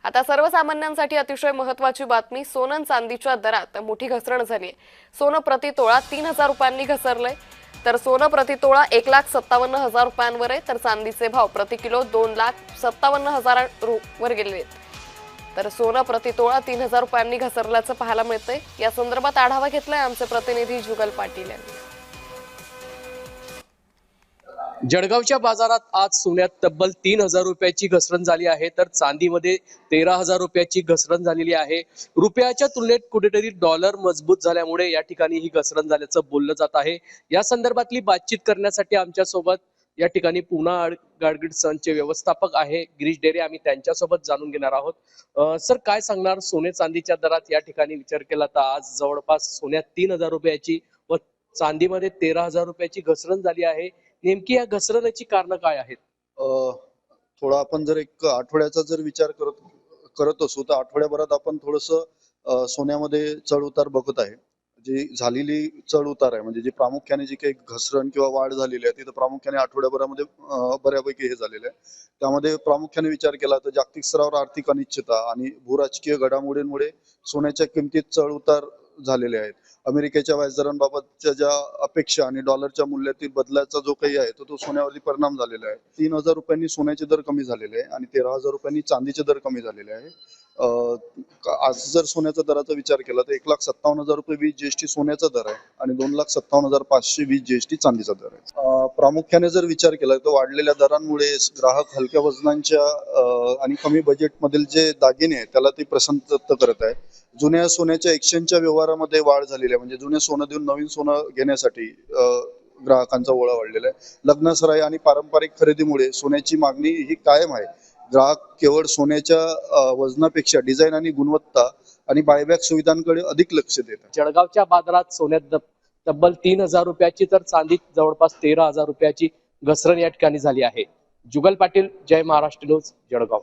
आता सर्वसामान्यांसाठी अतिशय महत्त्वाची बातमी, सोनं चांदीच्या दरात मोठी घसरण झाली आहे। सोनं प्रति तोळा 3,000 रुपयांनी घसरलंय, तर सोनं प्रति तोळा 1,57,000 रुपयांवर आहे, तर चांदीचे भाव प्रति किलो 2,57,000 वर गेले आहेत। तर सोनं प्रति तोळा 3,000 रुपयांनी घसरल्याचं पाहायला मिळतंय। या संदर्भात आढावा घेतलाय आमचे प्रतिनिधी जुगल पाटील यांनी। जळगावच्या बाजारात आज सोन्यात तब्बल 3,000 रुपयाची घसरण झाली आहे, तर चांदीमध्ये 13,000 रुपयाची घसरण झालेली आहे। रुपयाच्या तुलनेत कुठेतरी डॉलर मजबूत झाल्यामुळे या ठिकाणी ही घसरण झाल्याचं बोललं जात आहे। या संदर्भातली बातचीत करण्यासाठी आमच्या सोबत या ठिकाणी पूना गाडगीळ सनचे व्यवस्थापक आहे गिरीश डेरे, आम्ही त्यांच्यासोबत जाणून घेणार आहोत। सर, काय सांगणार, सोने चांदीच्या दरात या ठिकाणी विचार केला तर आज जवळपास सोन्यात 3,000 रुपयाची व चांदीमध्ये 13,000 रुपयाची घसरण झाली आहे। नेमकी या घसरणीची कारण काय आहेत? थोडा आपण जर एक आठवड्याचा जर विचार करत असू तर आठवड्याभरात आपण थोडस सोन्यामध्ये चढ उतार बघत आहे। जी झालेली चढ उतार आहे, म्हणजे जी प्रामुख्याने जी काही घसरण किंवा वाढ झालेली आहे, तिथं प्रामुख्याने आठवड्याभरामध्ये बऱ्यापैकी हे झालेलं आहे। त्यामध्ये प्रामुख्याने विचार केला तर जागतिक स्तरावर आर्थिक अनिश्चितता आणि भूराजकीय घडामोडींमुळे सोन्याच्या किमतीत चढ उतार झालेले आहेत। अमेरिकेच्या व्याजदरांबाबतच्या ज्या अपेक्षा आणि डॉलरच्या मूल्यातील बदलाचा जो काही आहे तो सोन्यावरती परिणाम झालेला आहे। 3,000 रुपयांनी सोन्याचे दर कमी झालेले आहे आणि 13,000 रुपयांनी चांदीचे दर कमी झालेले आहे। आज जर सोन्याचा दराचा विचार केला तर 1,57,000 रुपये 20 जीएसटी सोन्याचा दर आहे आणि 2,57,520 जीएसटी चांदीचा दर आहे। प्रामुख्याने जर विचार केला तर वाढलेल्या दरांमुळे ग्राहक हलक्या वजनांच्या आणि कमी बजेटमधील जे दागिने आहेत त्याला ते पसंत करत आहे। जुन्या सोन्याच्या एक्सचेंजच्या व्यवहारामध्ये वाढ झालेली आहे, म्हणजे जुने सोनं देऊन नवीन सोनं घेण्यासाठी ग्राहकांचा ओढा वाढलेला आहे। लग्नसराई आणि पारंपरिक खरेदीमुळे सोन्याची मागणी ही कायम आहे। ग्राहक केवळ सोन्याच्या वजनापेक्षा डिझाईन आणि गुणवत्ता आणि बायबॅक सुविधांकडे अधिक लक्ष देतात। जळगावच्या बाजारात सोन्यात तब्बल 3,000 रुपयाची तर चांदीत जवळपास 13,000 रुपयाची घसरण या ठिकाणी झाली आहे। जुगल पाटील, जय महाराष्ट्र न्यूज, जळगाव।